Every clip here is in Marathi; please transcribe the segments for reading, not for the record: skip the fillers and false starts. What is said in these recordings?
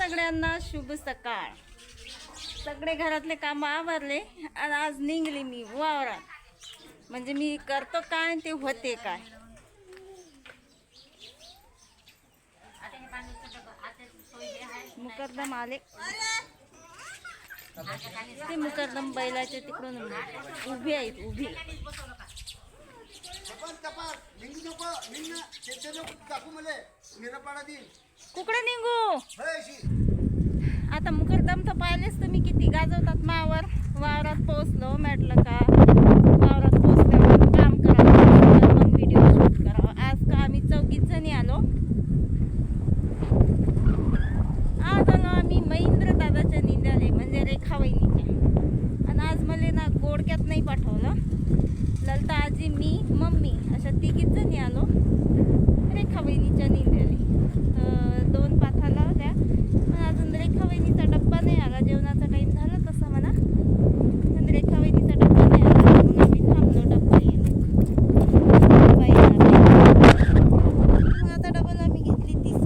सगळ्यांना शुभ सकाळ. सगळे घरातले काम आवरले आणि आज निघली मी वावरात. म्हणजे मी करतो काय ते होते काय. मुकरदम आले ते मुकरदम बैलाचे तिकडून उभी आहेत उभी. कुकडे निघू आता. मुकरदम तर पाहिलेच तुम्ही किती गाजवतात मावर. वावरात पोहोचलो म्हटलं का वावरात पोहोचल्यावर काम करावं मग व्हिडिओ शूट करावा. आज का आम्ही 4 जणी आलो. आज आलो आम्ही महेंद्र दादाच्या निंद्याले म्हणजे रेखा वहिनीच्या. आणि आज मला ना गोडक्यात नाही पाठवलं. ललता आजी मी मम्मी अशा 3 जणी आलो रेखा वहिनीच्या निंद्याले. तर 2 पाथाला होत्या पण अजून रेखा वहिनीचा डब्बा नाही आला. जेवणाचा टाईम झाला तसा म्हणा पण रेखा वहिनीचा डब्बा नाही आला. म्हणून आम्ही थांबलो. डब्बा येईल मग आता डबल आम्ही घेतली 3.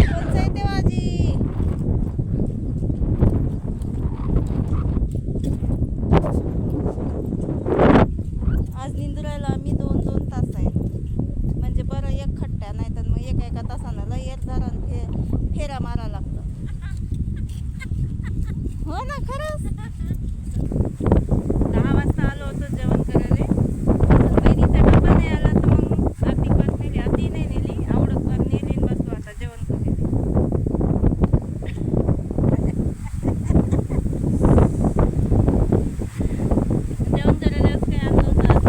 कोणचं आहे तेव्हा आजी. आज निंदुरायला आम्ही 2-2 तास आहे. म्हणजे बरं एक खट्ट्या नाही तर मग एका तासानं लय एक धरण फेरा मारा लागतं. हो ना खरंच. 10 वाजता आलो होतो जेवण करायला. बहिणीचा डब्बा नाही आला तर मग आधी कर नेली. आधी नाही नेली आवडत कर नेली. बसलो आता जेवण करायला. जेवण करायला काय आणलं होतं आज.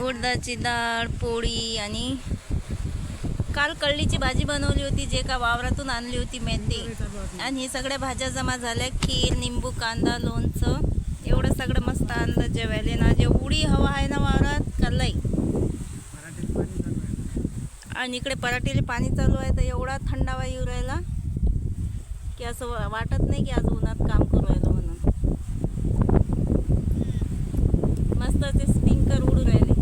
उडदाची डाळ पोळी आणि काल कळलीची भाजी बनवली होती जे का वावरातून आणली होती मेथी. आणि हे सगळ्या भाज्या जमा झाल्या. खीर निंबू कांदा लोणचं एवढं सगळं मस्त आणलं जेवायला ना. जे उडी हवा आहे ना वावरात कलई. आणि इकडे पराठीले पाणी चालू आहे तर एवढा थंडावा येऊ राहिला की असं वाटत नाही की आज उन्हात काम करू राहिलो म्हणून. मस्त ते स्प्रिंकर उडू राहिले.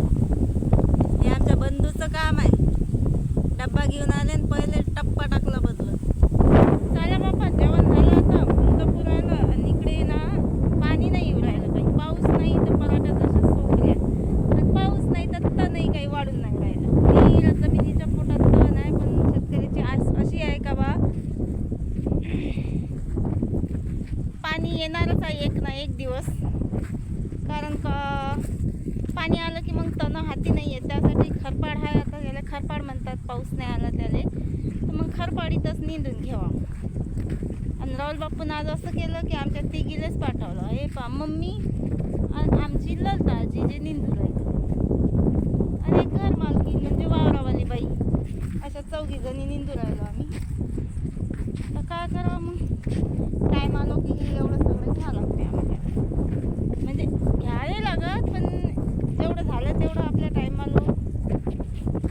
हे आमच्या बंधूचं काम आहे. डब्बा घेऊन आले आणि पहिले टप्पा टाकला बदलत. चालेल बाप्पा जेवण झालं आता. ऊन पुरायला आणि इकडे ना पाणी नाही येऊ राहिलं काही. पाऊस नाही तर पराठा तसंच सोकल्या. आणि पाऊस नाही तर तणही काही वाढून नाही राहिलं. ती जमिनीच्या पोटात तण आहे पण शेतकऱ्याची आस अशी आहे का बा पाणी येणारच आहे एक ना एक दिवस. कारण का पाणी आलं की मग तण हाती नाही येत. त्यासाठी खरपाड आहे. आता त्याला खरपाड म्हणतात. पाऊस नाही आला त्याला तर मग खरपाडीतच निंदून घ्यावा. आणि राहुल बापून आज असं केलं की आमच्या 3घीलेच पाठवलं. हे पा मम्मी आणि आमची ललता आजी जे निंदू राहिली आणि एक घर मालकी म्हणजे वावरावाली बाई अशा 4 जणी निंदू राहिलो आम्ही. तर काय करावं मग टाईम आलो की एवढं सगळं घ्यावं लागते आम्हाला. म्हणजे घ्यायला लागत पण जेवढं झालं तेवढं आपल्या टाईम आलो.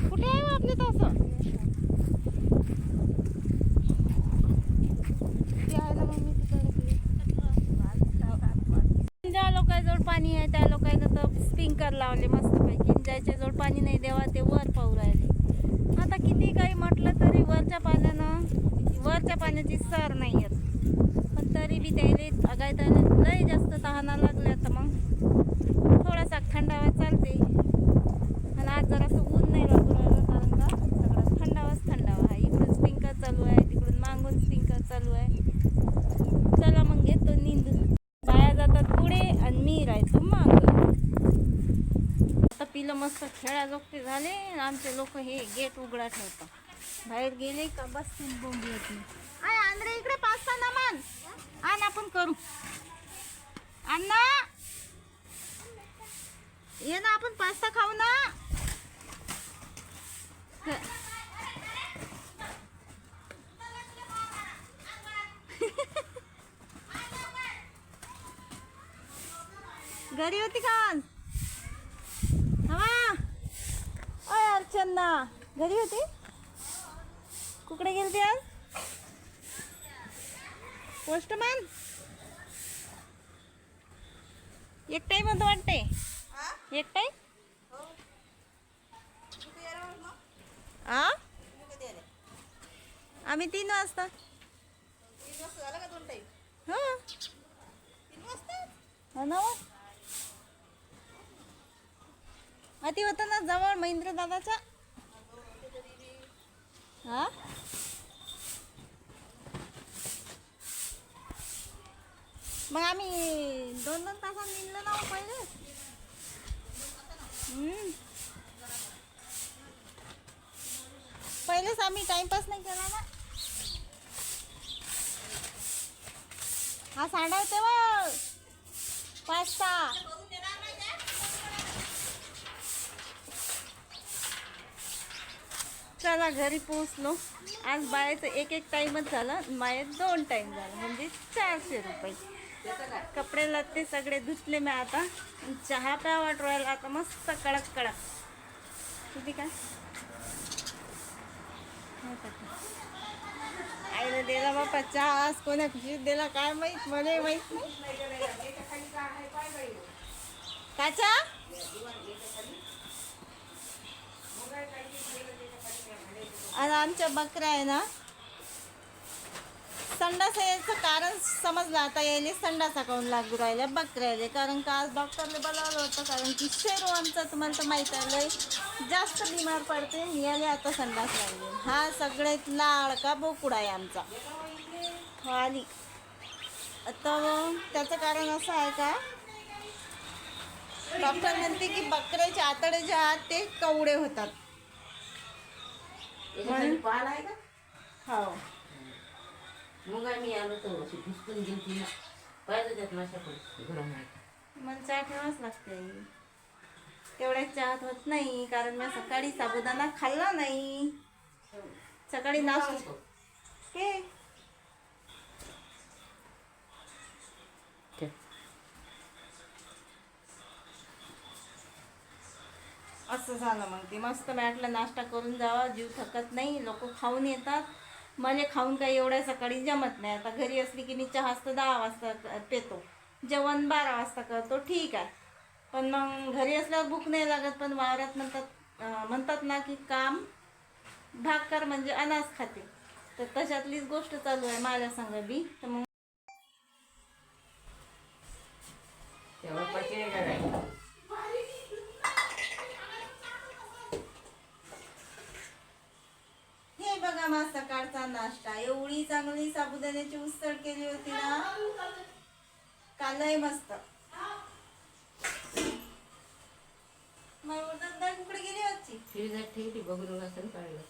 कुठे आहे आपले तसं ते आहे ना मम्मी तिकडे. ज्या लोकांजवळ पाणी आहे त्या लोकांना तर स्प्रिंकर लावले मस्तपैकी. ज्याच्या जवळ पाणी नाही देवा ते वर पाहू राहिले. आता किती काही म्हटलं तरी वरच्या पाण्याची सर नाही येत. पण तरी बी त्याला अगायता लय जास्त तहाना लागल्या तर मग थोडासा थंडावा चालते. आणि आज जरासं ऊन नाही लागू राहिलं कारण का सगळं थंडावा आहे. इकडून स्प्रिंकर चालू आहे तिकडून मागून स्प्रिंकर चालू आहे. चला मग घेतो निंदून. बाया जातात पुढे आणि मी राहतो मागं. आता पिलं मस्त खेळाजोगते झाले. आमचे लोक हे गेट उघडा ठेवतात. बाहेर गेले का बसतील बोंबी येत नाही. आय आंध्रे इकडे पास्ता ना मान आण आपण करू. अण्णा ये ना आपण पास्ता खाऊ ना. घरी होती का आज. हवा ओय अर्चना घरी होती. कुकडे गेलती आज. पोस्टमॅन एकटाही म्हणतो वाटते. एकटाही आ आम्ही 3 वाजता. झाला का 2 टाईम? हो 3 वाजता? हो ना. अति होतं ना जवळ महेंद्र दादाच्या. हा मग आम्ही 2-2 तासात निघलो ना हो पहिले. पहिलेच आम्ही टाइमपास नाही केला ना. हा सांडा आहे तेव्हा 5-6. चला घरी पोहोचलो. आज बायाचं एक टाईमच झाला, मायात 2 टाईम झाला, म्हणजे 400 रुपये. कपडे लत्ते सगळे धुतले मी आता. चहा प्या वाटू राहिला आता मस्त कडक कडक. किती काय आईला दिला बापा चहा. आज कोणा खुशीत दिला काय माहित, मला माहित नाही. काय चहा? आणि आमच्या बकऱ्या आहे ना, संडास यायचं कारण समजलं आता. यायले संडास अकाउंट लागू राहिल्या बकऱ्याले. कारण का आज डॉक्टरने बोलावलं होतं, कारण की शेरू आमचा तुम्हाला तर माहीत आहे लय जास्त बिमार पडते. याले आता संडास लागले. हा सगळ्यात लाडका बोकुडा आहे आमचा. खाली आता त्याचं कारण असं आहे का, डॉक्टर म्हणते की बकऱ्याचे आतडे जे आहेत ते कवडे होतात. पाल आहे का? हो मग आम्ही आलो तर अशी भुसकून गेली ना, पाहिजे त्यात माझ्याकडे गरम आहे. मला चहा ठेवाच लागते. तेवढ्या चहात होत नाही, कारण मी सकाळी साबुदाणा खाल्ला नाही. सकाळी नाश्ता के असं झालं. मग ते मस्त मॅटला नाश्ता करून जावा, जीव थकत नाही. लोक खाऊन येतात, मला खाऊन काही एवढ्या सकाळी जमत नाही. आता घरी असली की मी चहा असतं 10 वाजता पेतो, जेवण 12 वाजता करतो, ठीक आहे. पण मग घरी असल्यावर भूक नाही लागत. पण वावरात म्हणतात ना की काम भाकर म्हणजे अनाज खाते, तर तशातलीच गोष्ट चालू आहे माझ्या संग बी. तर मग तेव्हा पचने का नाही. हे बघा माझा सकाळचा नाश्ता. एवढी चांगली साबुदाण्याची उसळ केली होती ना कालही मस्त. मग उडदाची कुठे गेली होती? फ्रीजात ठेवली बघून असं काढलं.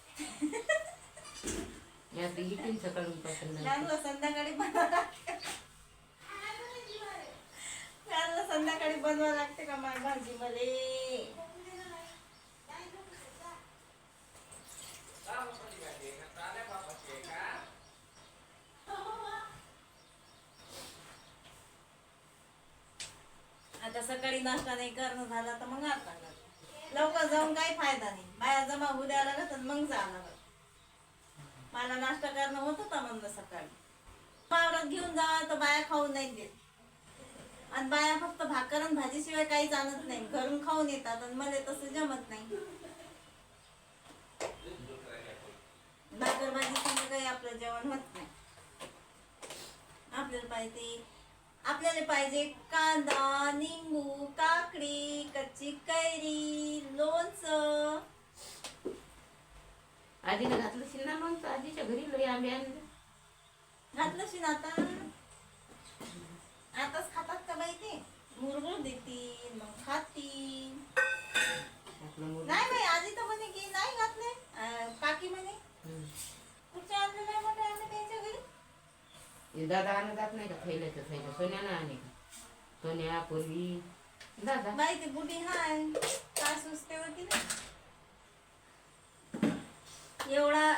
या तीन सकाळून पासून लागलं संध्याकाळी बनवा लागते. संध्याकाळी बनवा लागते का माझी भाजी मले. आता सकाळी नाश्ता नाही करणं झाला तर मग आता लवकर जाऊन काही फायदा नाही. बाया जमा होऊ द्यायला लागत मग जाणार. मला नाश्ता करणं होत होता म्हणलं सकाळी. वावरात घेऊन जा तर बाया खाऊन नाही देत. आणि बाया फक्त भाकर आणि भाजीशिवाय काहीच आणत नाही, घरून खाऊन येतात. आणि मला तसं जमत नाही. भाकर भाजी संग काही आपलं जेवण होत नाही. आपल्याला पाहिजे कांदा, निंबू, काकडी, कच्ची कैरी, लोणचं. आजीने घातलं शिल ना, मग आजीच्या घरी लई आंबे आणले. घातलं शिन आता. आताच खातात का बाई ते? मुरमुर देतील मग खातील. नाही बाई आजी तर म्हणे की नाही घातले. काकी म्हणे कुठच्या आणले नाही म्हणे आम्ही त्यांच्या घरी. दादा आणत जात नाही का थैल्याचं थैल्या? सोन्यानं आणे का? सोन्या पूर्वी दादा बाई ते बुढी हाय काय सुचते होती ना.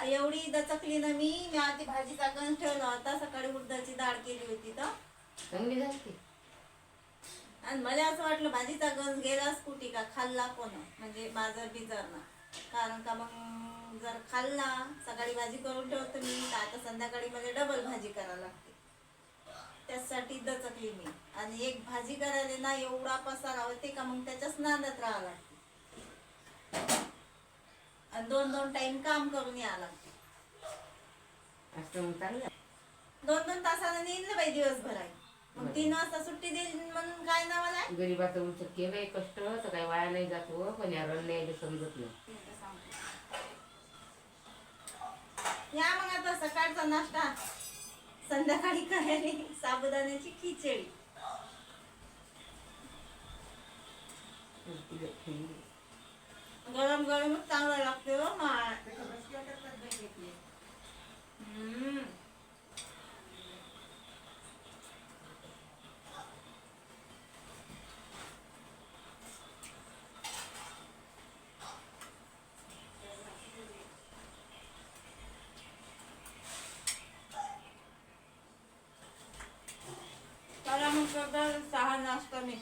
एवढी दचकली ना मी आधी भाजीचा गंज ठेवला होता. सकाळी उडदाची डाळ केली होती तर चांगली झाली. आणि मला असं वाटलं भाजीचा गंज गेलाच कुठे का खाल्ला कोण, म्हणजे माझं बिजरना. कारण का मग जर खाल्ला, सकाळी भाजी करून ठेवतो मी तर आता संध्याकाळी मला डबल भाजी करायला लागते. त्यासाठी दचकली मी. आणि एक भाजी करायला ना एवढा पसारा होते का मग त्याच्याच नादात राहावं लागते. आणि 2-2 टाइम काम करून यावं लागतं. असं मग चांगलं. 2-2 तासानं नेईल ना बाई दिवसभर आहे. मग 3 वाजता सुट्टी देईल म्हणून काय नाव नाही. गरीबाचं उलट केलंय कष्ट तर काही वाया नाही जात हो, पण या रडण्याला समजत नाही. या मग आता सकाळचा नाश्ता, संध्याकाळी करायला साबुदाण्याची खिचडी. गरम गरमच चांगला लागते हो माय. चला मग 6 नाश्ता मी